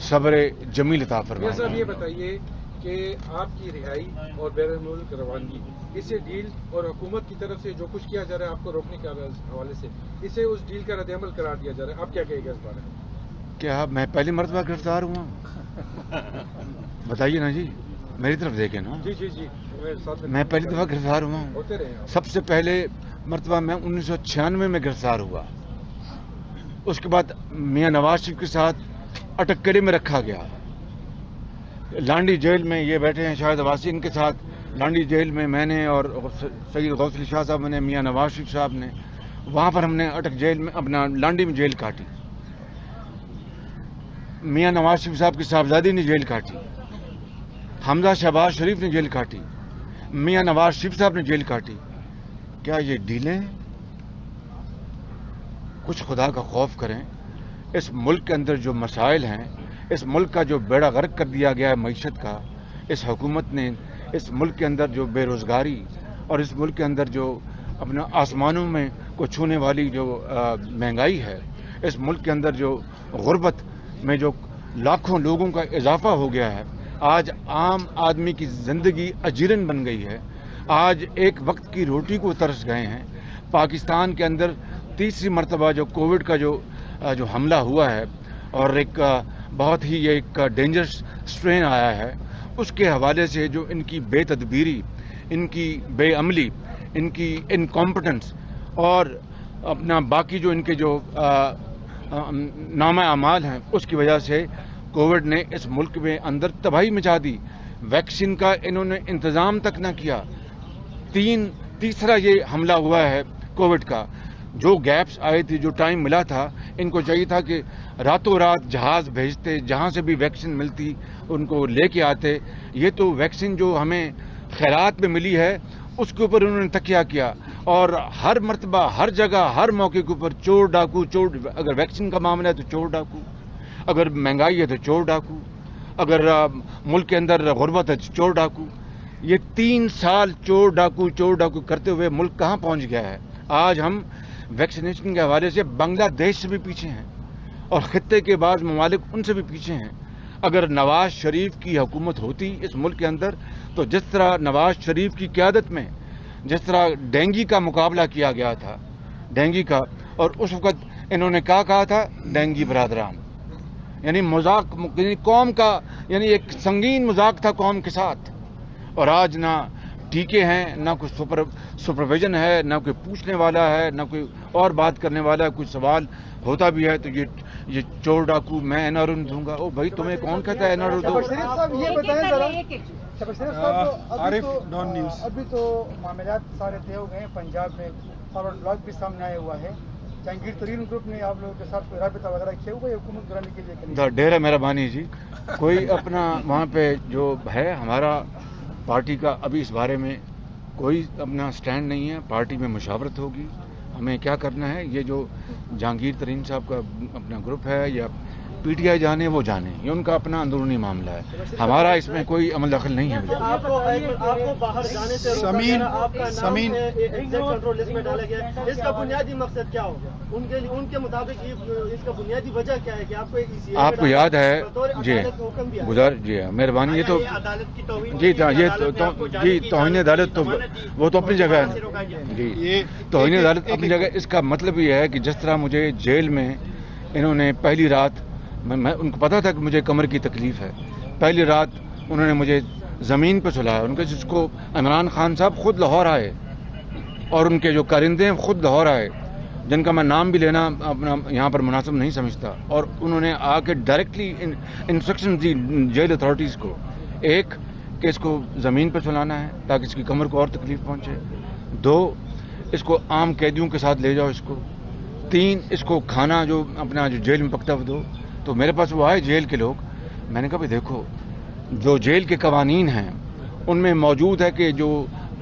صبر جمیل عطا میاں فرمائے. صاحب یہ بتائیے کہ آپ کی رہائی اور بیرون ملک روانگی، اسے ڈیل اور حکومت کی طرف سے جو کچھ کیا جا رہا ہے آپ کو روکنے کے حوالے سے، اسے اس ڈیل کا رد عمل قرار دیا جا رہا ہے، آپ کیا کہے گا اس بارے میں؟ کیا میں پہلی مرتبہ گرفتار ہوا؟ بتائیے نا جی، میری طرف دیکھیں نا. جی جی جی میں پہلی دفعہ گرفتار ہوا ہوں. ہوتے رہے آپ. سب سے پہلے مرتبہ میں 1996 میں گرفتار ہوا. اس کے بعد میاں نواز شریف کے ساتھ اٹکڑے میں رکھا گیا. لانڈی جیل میں یہ بیٹھے ہیں شاہد عباسی، ان کے ساتھ لانڈی جیل میں نے اور سید غوث علی شاہ صاحب نے، میاں نواز شریف صاحب نے، وہاں پر ہم نے اٹک جیل میں اپنا لانڈی میں جیل کاٹی. میاں نواز شریف صاحب کی صاحبزادی نے جیل کاٹی، حمزہ شہباز شریف نے جیل کاٹی، میاں نواز شریف صاحب نے جیل کاٹی. کیا یہ ڈیلیں؟ کچھ خدا کا خوف کریں. اس ملک کے اندر جو مسائل ہیں، اس ملک کا جو بیڑا غرق کر دیا گیا ہے معیشت کا، اس حکومت نے اس ملک کے اندر جو بے روزگاری اور اس ملک کے اندر جو اپنا آسمانوں میں کو چھونے والی جو مہنگائی ہے، اس ملک کے اندر جو غربت میں جو لاکھوں لوگوں کا اضافہ ہو گیا ہے، آج عام آدمی کی زندگی اجیرن بن گئی ہے. آج ایک وقت کی روٹی کو ترس گئے ہیں. پاکستان کے اندر تیسری مرتبہ جو کووڈ کا جو حملہ ہوا ہے اور ایک بہت ہی ایک ڈینجرس سٹرین آیا ہے، اس کے حوالے سے جو ان کی بے تدبیری، ان کی بے عملی، ان کی انکمپٹنس اور اپنا باقی جو ان کے جو نامہ اعمال ہیں، اس کی وجہ سے کووڈ نے اس ملک میں اندر تباہی مچا دی. ویکسین کا انہوں نے انتظام تک نہ کیا. تیسرا یہ حملہ ہوا ہے کووڈ کا. جو گیپس آئے تھے، جو ٹائم ملا تھا، ان کو چاہیے تھا کہ راتوں رات جہاز بھیجتے، جہاں سے بھی ویکسین ملتی ان کو لے کے آتے. یہ تو ویکسین جو ہمیں خیرات میں ملی ہے اس کے اوپر انہوں نے تکیہ کیا، اور ہر مرتبہ، ہر جگہ، ہر موقع کے اوپر چور ڈاکو، اگر ویکسین کا معاملہ ہے تو چور ڈاکو، اگر مہنگائی ہے تو چور ڈاکو، اگر ملک کے اندر غربت ہے تو چور ڈاکو. یہ 3 سال چور ڈاکو کرتے ہوئے ملک کہاں پہنچ گیا ہے. آج ہم ویکسینیشن کے حوالے سے بنگلہ دیش سے بھی پیچھے ہیں اور خطے کے بعض ممالک ان سے بھی پیچھے ہیں. اگر نواز شریف کی حکومت ہوتی اس ملک کے اندر تو جس طرح نواز شریف کی قیادت میں جس طرح ڈینگی کا مقابلہ کیا گیا تھا، ڈینگی کا، اور اس وقت انہوں نے کیا کہا تھا، ڈینگی برادران، یعنی مذاق، یعنی قوم کا، یعنی ایک سنگین مذاق تھا قوم کے ساتھ. اور آج نہ ٹیکے ہیں، نہ کوئی سپرویژن ہے، نہ کوئی پوچھنے والا ہے، نہ کوئی اور بات کرنے والا ہے. کوئی سوال ہوتا بھی ہے تو یہ چور ڈاکو میں این آر دوں گا. او بھائی تمہیں کون کہتا ہے این آر دو؟ Arif Dawn News. ابھی تو معاملات سارے طے ہو گئے ہیں. پنجاب میں فارورڈ بلاک بھی سامنے آیا ہوا ہے. جہانگیر ترین گروپ نے آپ لوگوں کے ساتھ کوئی رابطہ وغیرہ کیا ہوا ہے حکومت گرانے کے لیے؟ ڈیرہ مہربانی جی، کوئی اپنا وہاں پہ جو ہے ہمارا پارٹی کا ابھی اس بارے میں کوئی اپنا سٹینڈ نہیں ہے. پارٹی میں مشاورت ہوگی ہمیں کیا کرنا ہے. یہ جو جہانگیر ترین صاحب کا اپنا گروپ ہے یا پی ٹی آئی جانے وہ جانے، یہ ان کا اپنا اندرونی معاملہ ہے. ہمارا اس میں کوئی عمل دخل نہیں ہے. آپ کو باہر جانے سے سمین ایگزیکٹ کنٹرول لسٹ میں ڈالا گیا ہے. اس کا بنیادی مقصد کیا ہوگا ان کے مطابق؟ اس کا بنیادی وجہ کیا ہے کہ آپ کو آپ کو یاد ہے جی مہربانی، یہ تو جی جی توہین عدالت تو وہ تو اپنی جگہ ہے جی، توہین عدالت اپنی جگہ. اس کا مطلب یہ ہے کہ جس طرح مجھے جیل میں انہوں نے پہلی رات، میں ان کو پتا تھا کہ مجھے کمر کی تکلیف ہے، پہلی رات انہوں نے مجھے زمین پہ سلایا. ان کے جس کو عمران خان صاحب خود لاہور آئے اور ان کے جو کارندے ہیں خود لاہور آئے، جن کا میں نام بھی لینا اپنا یہاں پر مناسب نہیں سمجھتا، اور انہوں نے آ کے ڈائریکٹلی انسٹرکشن دی جیل اتھارٹیز کو. ایک کہ اس کو زمین پہ سلانا ہے تاکہ اس کی کمر کو اور تکلیف پہنچے. 2 اس کو عام قیدیوں کے ساتھ لے جاؤ اس کو. 3 اس کو کھانا جو اپنا جو جیل میں پکتا ہوا دو. تو میرے پاس وہ آئے جیل کے لوگ، میں نے کہا بھائی دیکھو جو جیل کے قوانین ہیں ان میں موجود ہے کہ جو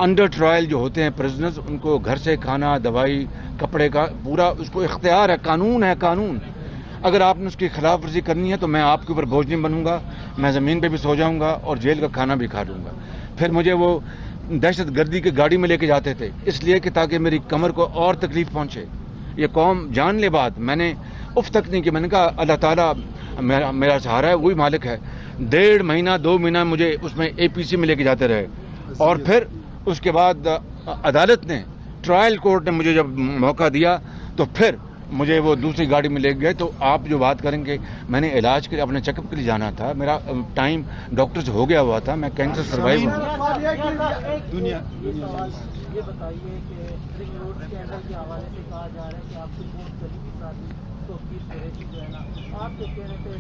انڈر ٹرائل جو ہوتے ہیں پرزنرز، ان کو گھر سے کھانا، دوائی، کپڑے کا پورا اس کو اختیار ہے، قانون ہے قانون. اگر آپ نے اس کی خلاف ورزی کرنی ہے تو میں آپ کے اوپر بوجھ نہیں بنوں گا، میں زمین پہ بھی سو جاؤں گا اور جیل کا کھانا بھی کھا لوں گا. پھر مجھے وہ دہشت گردی کی گاڑی میں لے کے جاتے تھے اس لیے کہ تاکہ میری کمر کو اور تکلیف پہنچے. یہ قوم جان لے بات. میں نے اف تک نہیں کہ میں نے کہا اللہ تعالیٰ میرا سہارا ہے, وہی مالک ہے. 1.5 مہینہ 2 مہینہ مجھے اس میں APC میں لے کے جاتے رہے, اور پھر اس کے بعد عدالت نے, ٹرائل کورٹ نے مجھے جب موقع دیا تو پھر مجھے وہ دوسری گاڑی میں لے گئے. تو آپ جو بات کریں کہ میں نے علاج کے لیے اپنے چیک اپ کے لیے جانا تھا, میرا ٹائم ڈاکٹر سے ہو گیا ہوا تھا, میں کینسر سروائیور ہوں. یہ بتائیے کہ رنگ روڈ اسکینڈل کے حوالے سے کہا جا رہا ہے کہ آپ کی بہت قریبی ساتھی توفیق قریشی جو ہے نا, آپ کے کہنے پہ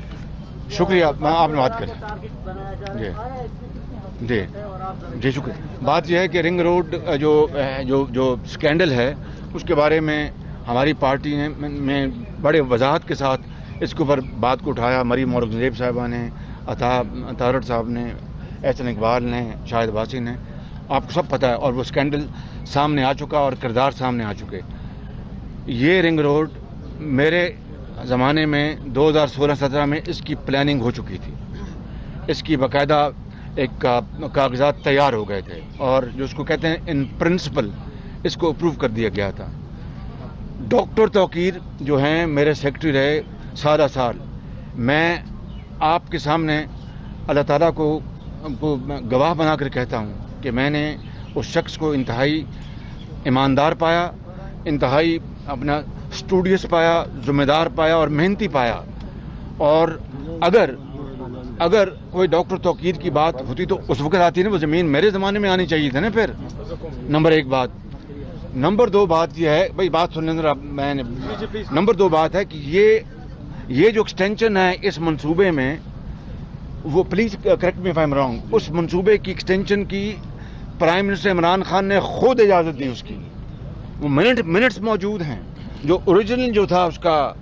شکریہ, آپ نے بات کری. بنایا جا رہا ہے جی شکریہ. بات یہ ہے کہ رنگ روڈ جو اسکینڈل ہے اس کے بارے میں ہماری پارٹی نے بڑے وضاحت کے ساتھ اس کے اوپر بات کو اٹھایا. مریم اورنگزیب صاحبہ نے, عطارٹ صاحب نے, احسن اقبال نے, شاہد واسی نے, آپ کو سب پتہ ہے. اور وہ اسکینڈل سامنے آ چکا اور کردار سامنے آ چکے. یہ رنگ روڈ میرے زمانے میں 2016-17 میں اس کی پلاننگ ہو چکی تھی, اس کی باقاعدہ ایک کاغذات تیار ہو گئے تھے, اور جو اس کو کہتے ہیں ان پرنسپل اس کو اپروو کر دیا گیا تھا. ڈاکٹر توقیر جو ہیں میرے سیکرٹری رہے سالہ سال. میں آپ کے سامنے اللہ تعالیٰ کو گواہ بنا کر کہتا ہوں کہ میں نے اس شخص کو انتہائی ایماندار پایا, انتہائی اپنا اسٹوڈیس پایا, ذمہ دار پایا اور محنتی پایا. اور اگر کوئی ڈاکٹر توقیر کی بات ہوتی تو اس وقت آتی نا, وہ زمین میرے زمانے میں آنی چاہیے تھا نا. پھر نمبر 1 بات. نمبر 2 بات یہ ہے, بھائی بات سن لیں میں نے. نمبر 2 بات ہے کہ یہ جو ایکسٹینشن ہے اس منصوبے میں, وہ please correct me if I am wrong, اس منصوبے کی ایکسٹینشن کی پرائم منسٹر عمران خان نے خود اجازت دی. اس کی وہ منٹس موجود ہیں. جو اوریجنل جو تھا اس کا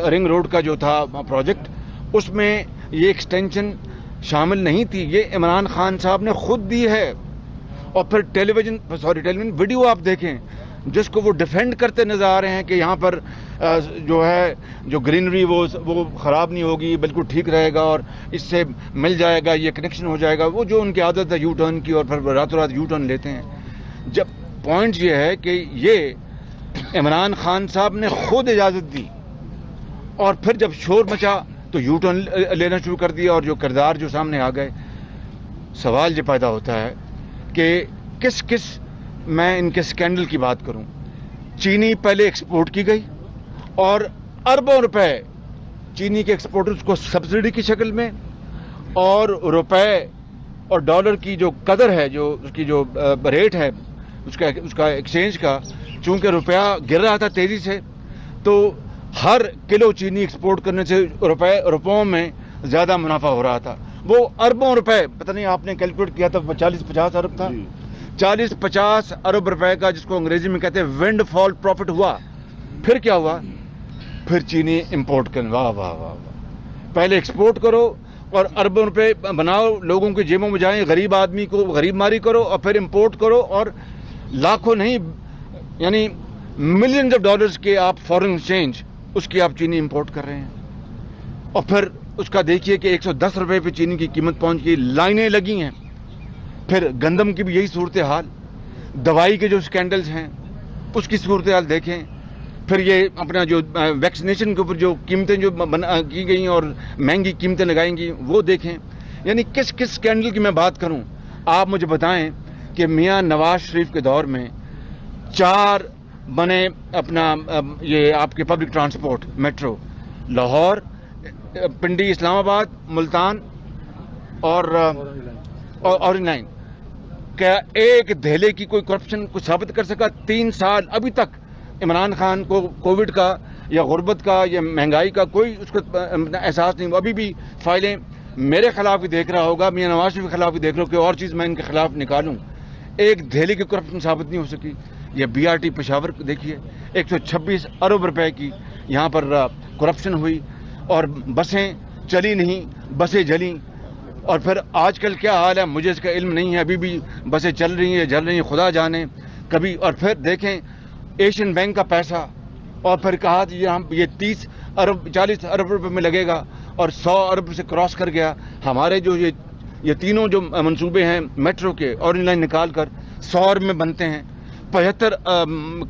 رنگ روڈ کا جو تھا پروجیکٹ, اس میں یہ ایکسٹینشن شامل نہیں تھی. یہ عمران خان صاحب نے خود دی ہے. اور پھر ٹیلی ویژن ویڈیو آپ دیکھیں جس کو وہ ڈیفینڈ کرتے نظر آ رہے ہیں کہ یہاں پر جو ہے جو گرینری وہ خراب نہیں ہوگی, بالکل ٹھیک رہے گا اور اس سے مل جائے گا, یہ کنیکشن ہو جائے گا. وہ جو ان کی عادت ہے یو ٹرن کی, اور پھر راتوں رات یو ٹرن لیتے ہیں. جب پوائنٹ یہ ہے کہ یہ عمران خان صاحب نے خود اجازت دی, اور پھر جب شور مچا تو یو ٹرن لینا شروع کر دیا, اور جو کردار جو سامنے آ گئے. سوال یہ پیدا ہوتا ہے کہ کس میں ان کے اسکینڈل کی بات کروں. چینی پہلے ایکسپورٹ کی گئی, اور اربوں روپے چینی کے ایکسپورٹرز کو سبسڈی کی شکل میں, اور روپے اور ڈالر کی جو قدر ہے, جو اس کی جو ریٹ ہے اس کا ایکسچینج کا, چونکہ روپیہ گر رہا تھا تیزی سے, تو ہر کلو چینی ایکسپورٹ کرنے سے روپوں میں زیادہ منافع ہو رہا تھا. وہ اربوں روپے, پتہ نہیں آپ نے کیلکولیٹ کیا تھا, 40-50 ارب تھا. 40-50 ارب روپے کا, جس کو انگریزی میں کہتے ہیں ونڈ فال پروفٹ ہوا. پھر کیا ہوا؟ پھر چینی امپورٹ کریں. واہ واہ واہ واہ. پہلے ایکسپورٹ کرو اور اربوں روپے بناؤ, لوگوں کی جیبوں میں جائیں, غریب آدمی کو غریب ماری کرو, اور پھر امپورٹ کرو, اور لاکھوں نہیں یعنی ملینز آف ڈالرز کے آپ فارن ایکسچینج اس کی آپ چینی امپورٹ کر رہے ہیں. اور پھر اس کا دیکھیے کہ 110 روپے پہ چینی کی قیمت پہنچ گئی, لائنیں لگی ہیں. پھر گندم کی بھی یہی صورتحال, دوائی کے جو اسکینڈلز ہیں اس کی صورتحال دیکھیں. پھر یہ اپنا جو ویکسینیشن کے اوپر جو قیمتیں جو کی گئی اور مہنگی قیمتیں لگائیں گی وہ دیکھیں. یعنی کس اسکینڈل کی میں بات کروں. آپ مجھے بتائیں کہ میاں نواز شریف کے دور میں 4 بنے اپنا یہ آپ کے public transport metro, Lahore, Pindi, Islamabad, Multan اور اورنج لائن. کیا ایک دہلی کی کوئی کرپشن کو ثابت کر سکا؟ 3 سال ابھی تک عمران خان کو کووڈ کا یا غربت کا یا مہنگائی کا کوئی اس کو احساس نہیں. ابھی بھی فائلیں میرے خلاف بھی دیکھ رہا ہوگا, میاں نواز شریف کے خلاف بھی دیکھ رہا ہو کہ اور چیز میں ان کے خلاف نکالوں. ایک دہلی کی کرپشن ثابت نہیں ہو سکی. یہ BRT پشاور دیکھیے, 126 ارب روپے کی یہاں پر کرپشن ہوئی, اور بسیں چلی نہیں, بسیں جلیں. اور پھر آج کل کیا حال ہے مجھے اس کا علم نہیں ہے, ابھی بھی بسیں چل رہی ہیں, جل رہی ہیں, خدا جانے کبھی. اور پھر دیکھیں ایشین بینک کا پیسہ, اور پھر کہا یہ 30 ارب 40 ارب روپے میں لگے گا, اور 100 ارب سے کراس کر گیا. ہمارے جو یہ تینوں جو منصوبے ہیں میٹرو کے, اورنج لائن نکال کر 100 ارب میں بنتے ہیں. 75